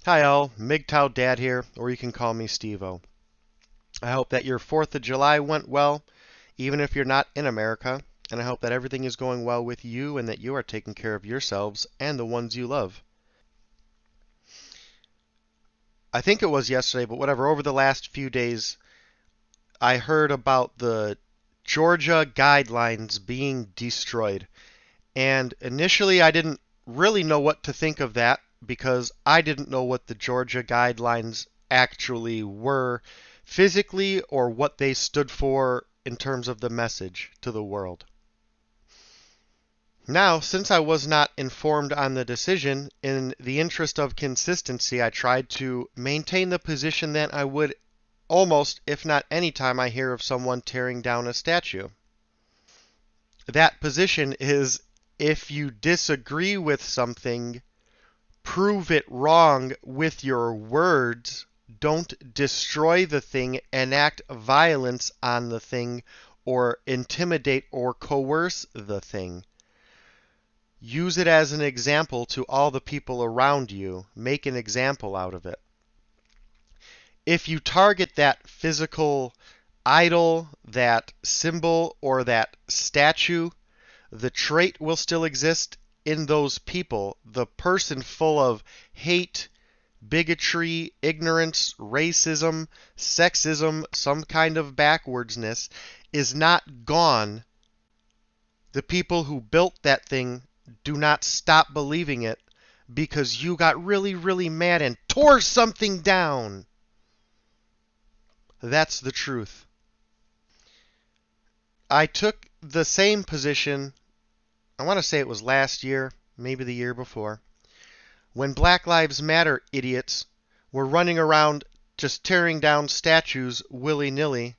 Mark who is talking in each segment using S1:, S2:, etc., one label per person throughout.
S1: Hi all, MGTOW Dad here, or you can call me Steve-O. I hope that your 4th of July went well, even if you're not in America, and I hope that everything is going well with you and that you are taking care of yourselves and the ones you love. I think it was yesterday, but whatever, over the last few days, I heard about the Georgia guidelines being destroyed. And initially, I didn't really know what to think of that because I didn't know what the Georgia guidelines actually were physically or what they stood for in terms of the message to the world. Now, since I was not informed on the decision, in the interest of consistency, I tried to maintain the position that I would almost, if not any time I hear of someone tearing down a statue. That position is if you disagree with something, prove it wrong with your words. Don't destroy the thing, enact violence on the thing, or intimidate or coerce the thing. Use it as an example to all the people around you. Make an example out of it. If you target that physical idol, that symbol, or that statue, the trait will still exist in those people. The person full of hate, bigotry, ignorance, racism, sexism, some kind of backwardsness is not gone. The people who built that thing do not stop believing it because you got really, really mad and tore something down. That's the truth. I took the same position, I want to say it was last year, maybe the year before, when Black Lives Matter idiots were running around just tearing down statues willy-nilly.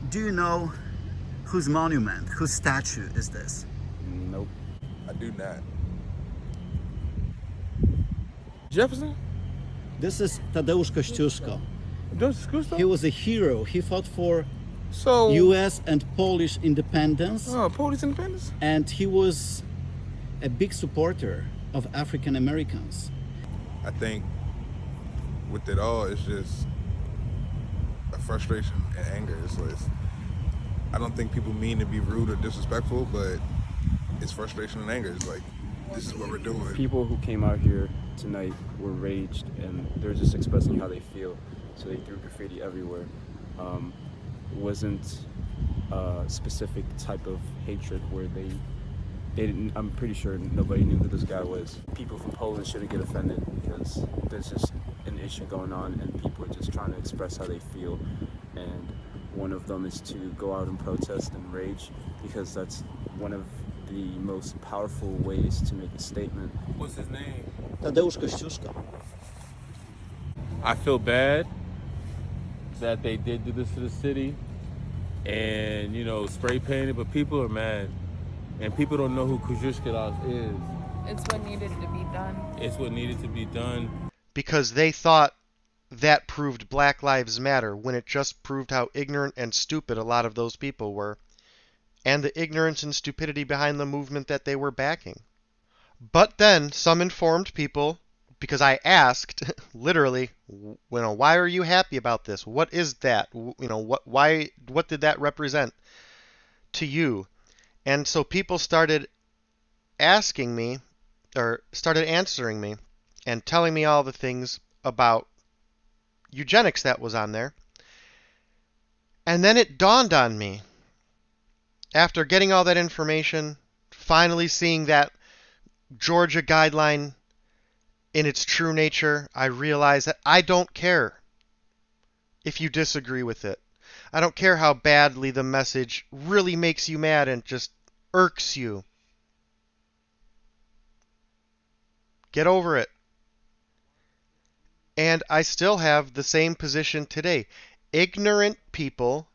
S2: Do you know whose monument, whose statue is this?
S3: Nope.
S4: I do not.
S3: Jefferson?
S5: This is Tadeusz Kościuszko.
S3: Joseph Cousteau?
S5: He was a hero. He fought for
S3: So,
S5: U.S. and Polish independence,
S3: Polish independence?
S5: and he was a big supporter of African Americans.
S4: I think with it all, it's just a frustration and anger. I don't think people mean to be rude or disrespectful, but it's frustration and anger. It's like, this is what we're doing.
S3: People who came out here tonight were raged and they're just expressing how they feel. So they threw graffiti everywhere. Wasn't a specific type of hatred where they didn't. I'm pretty sure nobody knew who this guy was. People from Poland shouldn't get offended because there's just an issue going on and people are just trying to express how they feel. And one of them is to go out and protest and rage because that's one of the most powerful ways to make a statement.
S6: What's his name?
S5: Tadeusz Kościuszko.
S6: I feel bad that they did do this to the city and, spray painted, but people are mad. And people don't know who Kościuszko is.
S7: It's what needed to be done.
S6: It's what needed to be done.
S1: Because they thought that proved Black Lives Matter when it just proved how ignorant and stupid a lot of those people were, and the ignorance and stupidity behind the movement that they were backing. But then some informed people, because I asked literally, why are you happy about this? What is that? What did that represent to you? And so people started asking me, or started answering me, and telling me all the things about eugenics that was on there. And then it dawned on me, after getting all that information, finally seeing that Georgia guideline in its true nature, I realized that I don't care if you disagree with it. I don't care how badly the message really makes you mad and just irks you. Get over it. And I still have the same position today. Ignorant people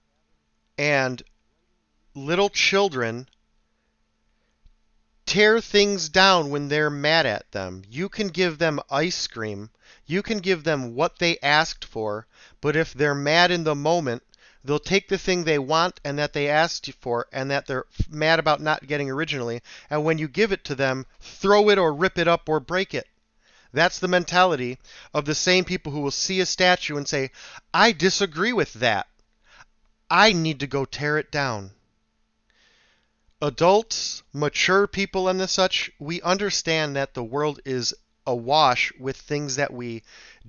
S1: and little children tear things down when they're mad at them. You can give them ice cream. You can give them what they asked for. But if they're mad in the moment, they'll take the thing they want and that they asked you for and that they're mad about not getting originally. And when you give it to them, throw it or rip it up or break it. That's the mentality of the same people who will see a statue and say, I disagree with that. I need to go tear it down. Adults, mature people and the such, we understand that the world is awash with things that we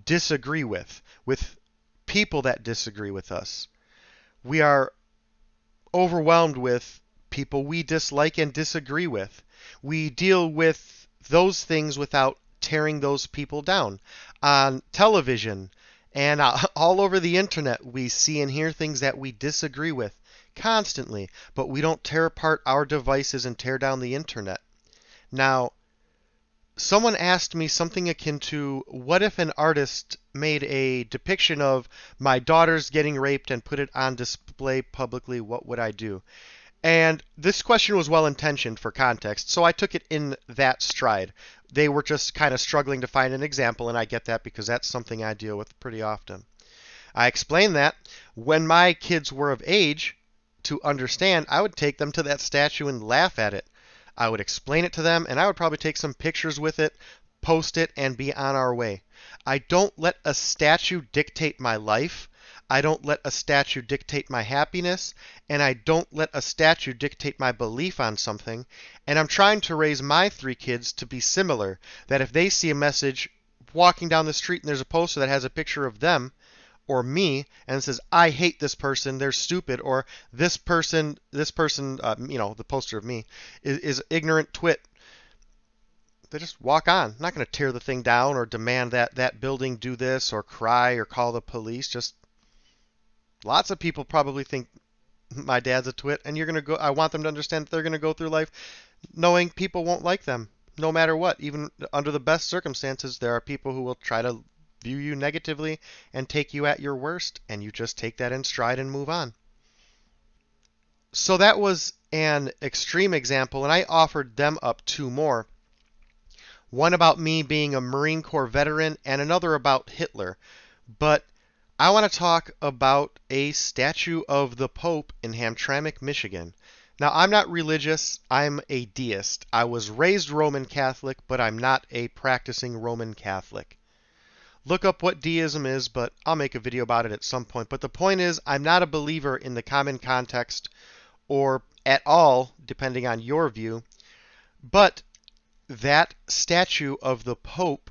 S1: disagree with people that disagree with us. We are overwhelmed with people we dislike and disagree with. We deal with those things without tearing those people down. On television and all over the internet, we see and hear things that we disagree with constantly, but we don't tear apart our devices and tear down the internet. Now, someone asked me something akin to, what if an artist made a depiction of my daughter's getting raped and put it on display publicly? What would I do? And this question was well intentioned for context, so I took it in that stride. They were just kind of struggling to find an example, and I get that because that's something I deal with pretty often. I explained that when my kids were of age to understand, I would take them to that statue and laugh at it. I would explain it to them, and I would probably take some pictures with it, post it, and be on our way. I don't let a statue dictate my life. I don't let a statue dictate my happiness, and I don't let a statue dictate my belief on something. And I'm trying to raise my 3 kids to be similar, that if they see a message walking down the street and there's a poster that has a picture of them or me and it says, I hate this person, they're stupid, or this person, the poster of me is ignorant twit, they just walk on. I'm not going to tear the thing down or demand that that building do this or cry or call the police. Just lots of people probably think my dad's a twit, and I want them to understand that they're going to go through life knowing people won't like them no matter what. Even under the best circumstances, there are people who will try to view you negatively and take you at your worst, and you just take that in stride and move on. So that was an extreme example, and I offered them up 2 more. One about me being a Marine Corps veteran and another about Hitler. But I want to talk about a statue of the Pope in Hamtramck, Michigan. Now, I'm not religious, I'm a deist. I was raised Roman Catholic, but I'm not a practicing Roman Catholic. Look up what deism is, but I'll make a video about it at some point. But the point is, I'm not a believer in the common context, or at all, depending on your view. But that statue of the Pope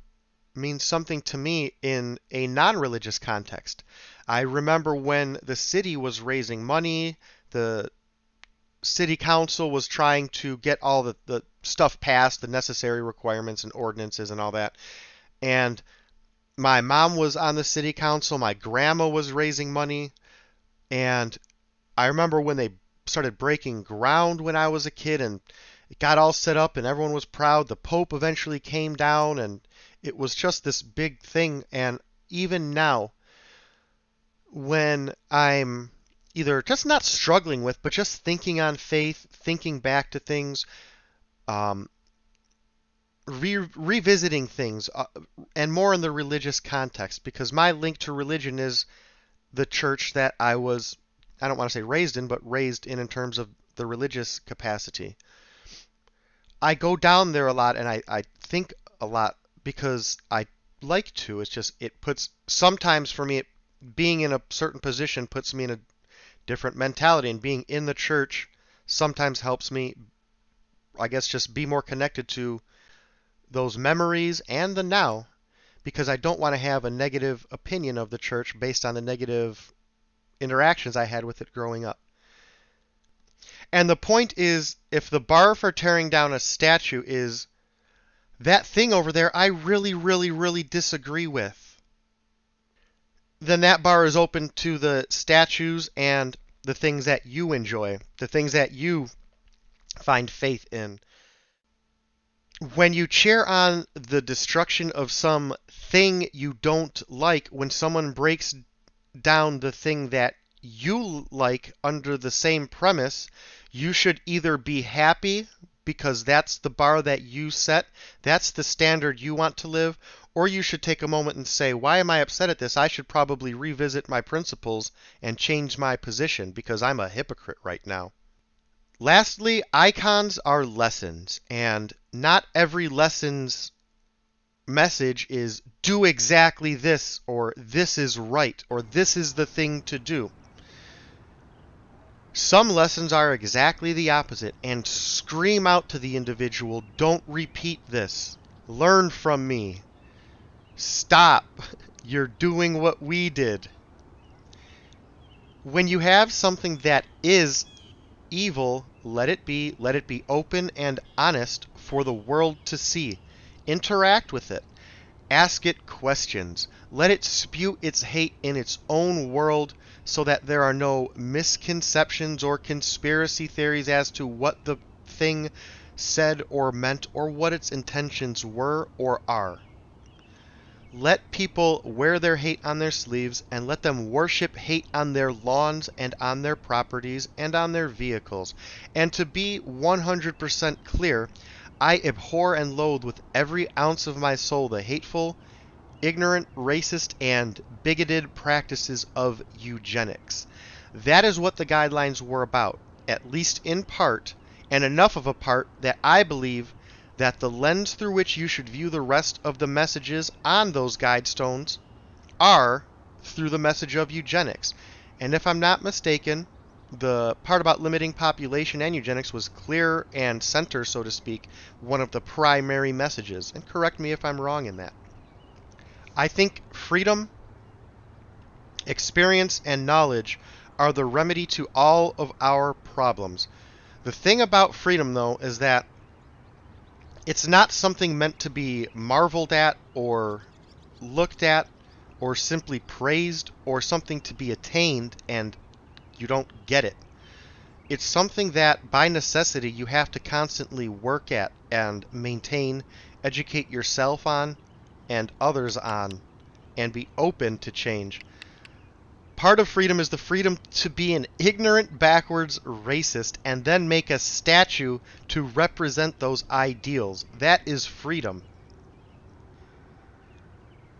S1: means something to me in a non-religious context. I remember when the city was raising money, the city council was trying to get all the stuff passed, the necessary requirements and ordinances and all that. And my mom was on the city council, my grandma was raising money, and I remember when they started breaking ground when I was a kid and it got all set up and everyone was proud. The Pope eventually came down and it was just this big thing. And even now, when I'm either just not struggling with, but just thinking on faith, thinking back to things, revisiting things, and more in the religious context, because my link to religion is the church that I was, I don't want to say raised in, but raised in terms of the religious capacity. I go down there a lot and I think a lot because I like to. It's just, sometimes for me, being in a certain position puts me in a different mentality, and being in the church sometimes helps me, I guess, just be more connected to those memories and the now, because I don't want to have a negative opinion of the church based on the negative interactions I had with it growing up. And the point is, if the bar for tearing down a statue is that thing over there I really, really, really disagree with, then that bar is open to the statues and the things that you enjoy, the things that you find faith in. When you cheer on the destruction of some thing you don't like, when someone breaks down the thing that you like under the same premise, you should either be happy because that's the bar that you set, that's the standard you want to live, or you should take a moment and say, why am I upset at this? I should probably revisit my principles and change my position because I'm a hypocrite right now. Lastly, icons are lessons, and not every lessons message is do exactly this, or this is right, or this is the thing to do. Some lessons are exactly the opposite and scream out to the individual, don't repeat this. Learn from me. Stop. You're doing what we did. When you have something that is evil, let it be. Let it be open and honest for the world to see. Interact with it. Ask it questions. Let it spew its hate in its own world so that there are no misconceptions or conspiracy theories as to what the thing said or meant or what its intentions were or are. Let people wear their hate on their sleeves and let them worship hate on their lawns and on their properties and on their vehicles. And to be 100% clear, I abhor and loathe with every ounce of my soul the hateful, ignorant, racist, and bigoted practices of eugenics. That is what the guidelines were about, at least in part, and enough of a part that I believe that the lens through which you should view the rest of the messages on those guidestones are through the message of eugenics. And if I'm not mistaken, the part about limiting population and eugenics was clear and center, so to speak, one of the primary messages. And correct me if I'm wrong in that. I think freedom, experience, and knowledge are the remedy to all of our problems. The thing about freedom, though, is that it's not something meant to be marveled at or looked at or simply praised or something to be attained and you don't get it. It's something that by necessity you have to constantly work at and maintain, educate yourself on and others on, and be open to change. Part of freedom is the freedom to be an ignorant, backwards racist and then make a statue to represent those ideals. That is freedom.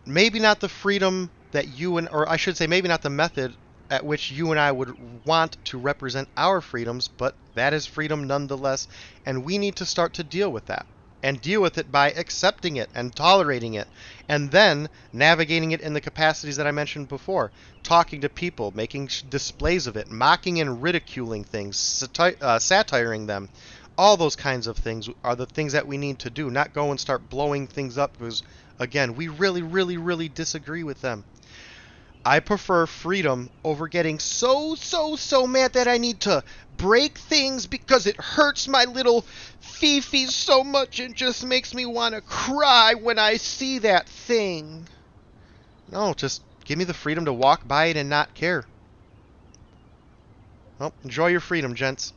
S1: Maybe not the freedom that you and, or I should say, maybe not the method at which you and I would want to represent our freedoms, but that is freedom nonetheless, and we need to start to deal with that. And deal with it by accepting it and tolerating it, and then navigating it in the capacities that I mentioned before. Talking to people, making displays of it, mocking and ridiculing things, satiring them. All those kinds of things are the things that we need to do, not go and start blowing things up because, again, we really disagree with them. I prefer freedom over getting so mad that I need to break things because it hurts my little Fifi so much and just makes me want to cry when I see that thing. No, just give me the freedom to walk by it and not care. Well, enjoy your freedom, gents.